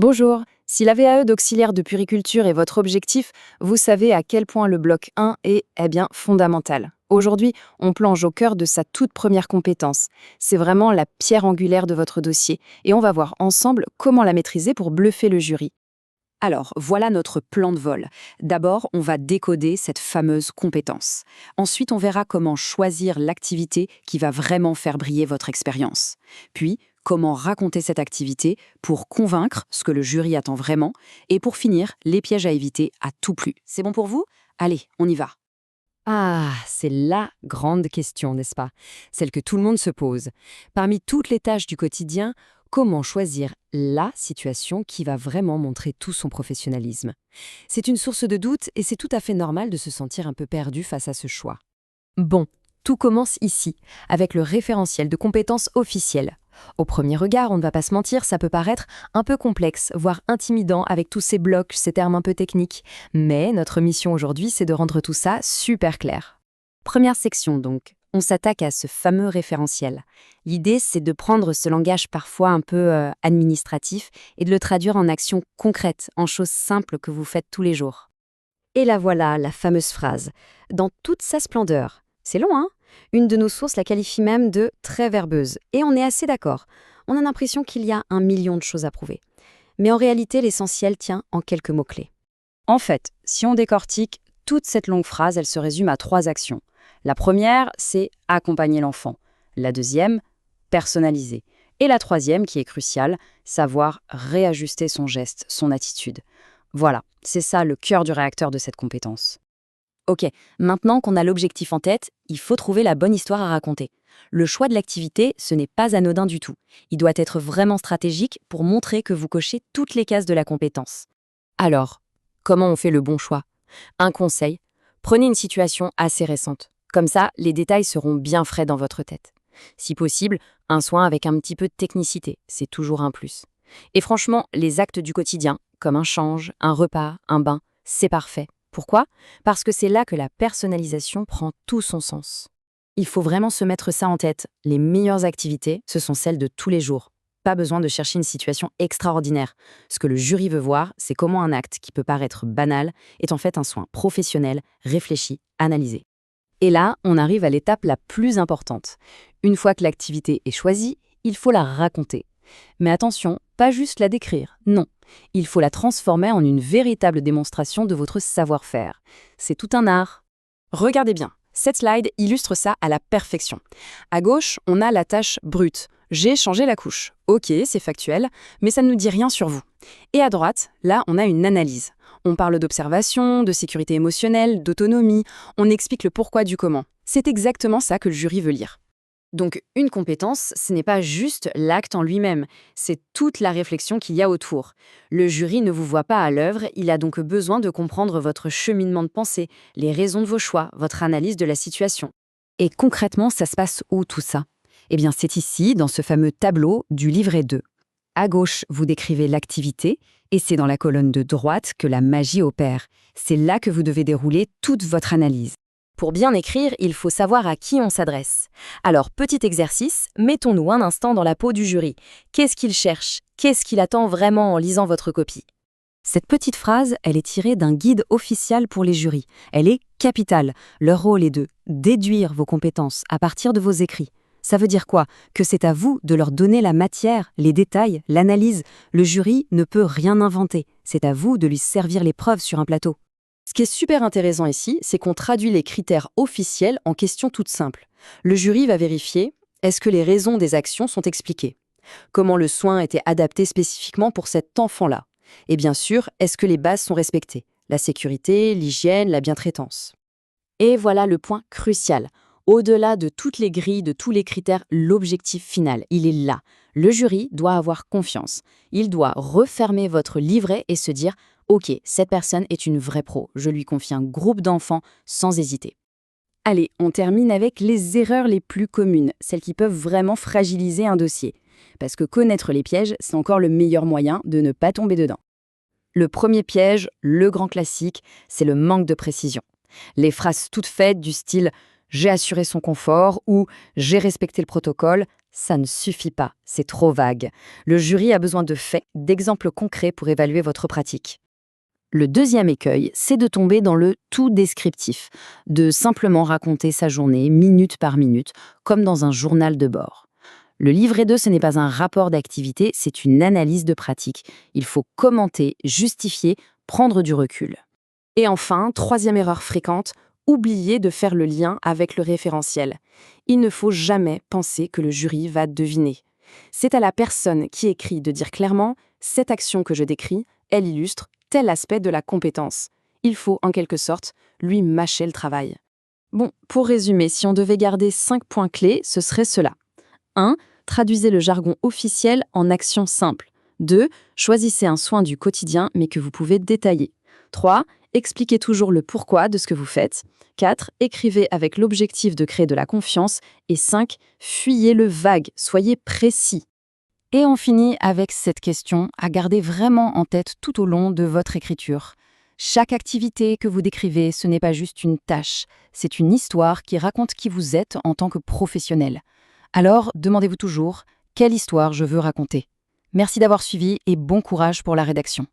Bonjour, si la VAE d'auxiliaire de puriculture est votre objectif, vous savez à quel point le bloc 1 est, fondamental. Aujourd'hui, on plonge au cœur de sa toute première compétence. C'est vraiment la pierre angulaire de votre dossier et on va voir ensemble comment la maîtriser pour bluffer le jury. Alors, voilà notre plan de vol. D'abord, on va décoder cette fameuse compétence. Ensuite, on verra comment choisir l'activité qui va vraiment faire briller votre expérience. Puis, comment raconter cette activité pour convaincre ce que le jury attend vraiment. Et pour finir, les pièges à éviter à tout prix. C'est bon pour vous? Allez, on y va. Ah, c'est la grande question, n'est-ce pas? Celle que tout le monde se pose. Parmi toutes les tâches du quotidien, comment choisir la situation qui va vraiment montrer tout son professionnalisme? C'est une source de doute et c'est tout à fait normal de se sentir un peu perdu face à ce choix. Bon, tout commence ici, avec le référentiel de compétences officielles. Au premier regard, on ne va pas se mentir, ça peut paraître un peu complexe, voire intimidant avec tous ces blocs, ces termes un peu techniques. Mais notre mission aujourd'hui, c'est de rendre tout ça super clair. Première section donc. On s'attaque à ce fameux référentiel. L'idée, c'est de prendre ce langage parfois un peu administratif et de le traduire en actions concrètes, en choses simples que vous faites tous les jours. Et la voilà, la fameuse phrase. Dans toute sa splendeur. C'est long, hein? Une de nos sources la qualifie même de très verbeuse. Et on est assez d'accord. On a l'impression qu'il y a 1 million de choses à prouver. Mais en réalité, l'essentiel tient en quelques mots-clés. En fait, si on décortique, toute cette longue phrase, elle se résume à 3 actions. La première, c'est accompagner l'enfant. La deuxième, personnaliser. Et la troisième, qui est cruciale, savoir réajuster son geste, son attitude. Voilà, c'est ça le cœur du réacteur de cette compétence. Ok, maintenant qu'on a l'objectif en tête, il faut trouver la bonne histoire à raconter. Le choix de l'activité, ce n'est pas anodin du tout. Il doit être vraiment stratégique pour montrer que vous cochez toutes les cases de la compétence. Alors, comment on fait le bon choix? Un conseil, prenez une situation assez récente. Comme ça, les détails seront bien frais dans votre tête. Si possible, un soin avec un petit peu de technicité, c'est toujours un plus. Et franchement, les actes du quotidien, comme un change, un repas, un bain, c'est parfait. Pourquoi? Parce que c'est là que la personnalisation prend tout son sens. Il faut vraiment se mettre ça en tête. Les meilleures activités, ce sont celles de tous les jours. Pas besoin de chercher une situation extraordinaire. Ce que le jury veut voir, c'est comment un acte qui peut paraître banal est en fait un soin professionnel, réfléchi, analysé. Et là, on arrive à l'étape la plus importante. Une fois que l'activité est choisie, il faut la raconter. Mais attention, pas juste la décrire, non. Il faut la transformer en une véritable démonstration de votre savoir-faire. C'est tout un art. Regardez bien, cette slide illustre ça à la perfection. À gauche, on a la tâche brute. J'ai changé la couche. Ok, c'est factuel, mais ça ne nous dit rien sur vous. Et à droite, là, on a une analyse. On parle d'observation, de sécurité émotionnelle, d'autonomie. On explique le pourquoi du comment. C'est exactement ça que le jury veut lire. Donc, une compétence, ce n'est pas juste l'acte en lui-même, c'est toute la réflexion qu'il y a autour. Le jury ne vous voit pas à l'œuvre, il a donc besoin de comprendre votre cheminement de pensée, les raisons de vos choix, votre analyse de la situation. Et concrètement, ça se passe où tout ça? Eh bien, c'est ici, dans ce fameux tableau du livret 2. À gauche, vous décrivez l'activité, et c'est dans la colonne de droite que la magie opère. C'est là que vous devez dérouler toute votre analyse. Pour bien écrire, il faut savoir à qui on s'adresse. Alors, petit exercice, mettons-nous un instant dans la peau du jury. Qu'est-ce qu'il cherche? Qu'est-ce qu'il attend vraiment en lisant votre copie? Cette petite phrase, elle est tirée d'un guide officiel pour les jurys. Elle est capitale. Leur rôle est de déduire vos compétences à partir de vos écrits. Ça veut dire quoi? Que c'est à vous de leur donner la matière, les détails, l'analyse. Le jury ne peut rien inventer. C'est à vous de lui servir les preuves sur un plateau. Ce qui est super intéressant ici, c'est qu'on traduit les critères officiels en questions toutes simples. Le jury va vérifier, est-ce que les raisons des actions sont expliquées? Comment le soin était adapté spécifiquement pour cet enfant-là? Et bien sûr, est-ce que les bases sont respectées? La sécurité, l'hygiène, la bientraitance. Et voilà le point crucial. Au-delà de toutes les grilles, de tous les critères, l'objectif final, il est là. Le jury doit avoir confiance. Il doit refermer votre livret et se dire « Ok, cette personne est une vraie pro. Je lui confie un groupe d'enfants sans hésiter. » Allez, on termine avec les erreurs les plus communes, celles qui peuvent vraiment fragiliser un dossier. Parce que connaître les pièges, c'est encore le meilleur moyen de ne pas tomber dedans. Le premier piège, le grand classique, c'est le manque de précision. Les phrases toutes faites du style « j'ai assuré son confort » ou « j'ai respecté le protocole », Ça ne suffit pas, c'est trop vague. Le jury a besoin de faits, d'exemples concrets pour évaluer votre pratique. Le deuxième écueil, c'est de tomber dans le tout descriptif, de simplement raconter sa journée minute par minute, comme dans un journal de bord. Le livret 2, ce n'est pas un rapport d'activité, c'est une analyse de pratique. Il faut commenter, justifier, prendre du recul. Et enfin, troisième erreur fréquente, oubliez de faire le lien avec le référentiel. Il ne faut jamais penser que le jury va deviner. C'est à la personne qui écrit de dire clairement « cette action que je décris, elle illustre tel aspect de la compétence ». Il faut, en quelque sorte, lui mâcher le travail. Bon, pour résumer, si on devait garder 5 points clés, ce serait cela. 1. Traduisez le jargon officiel en actions simples. 2. Choisissez un soin du quotidien, mais que vous pouvez détailler. 3. Expliquez toujours le pourquoi de ce que vous faites. 4. Écrivez avec l'objectif de créer de la confiance. Et 5. Fuyez le vague, soyez précis. Et on finit avec cette question à garder vraiment en tête tout au long de votre écriture. Chaque activité que vous décrivez, ce n'est pas juste une tâche, c'est une histoire qui raconte qui vous êtes en tant que professionnel. Alors, demandez-vous toujours, quelle histoire je veux raconter ? Merci d'avoir suivi et bon courage pour la rédaction.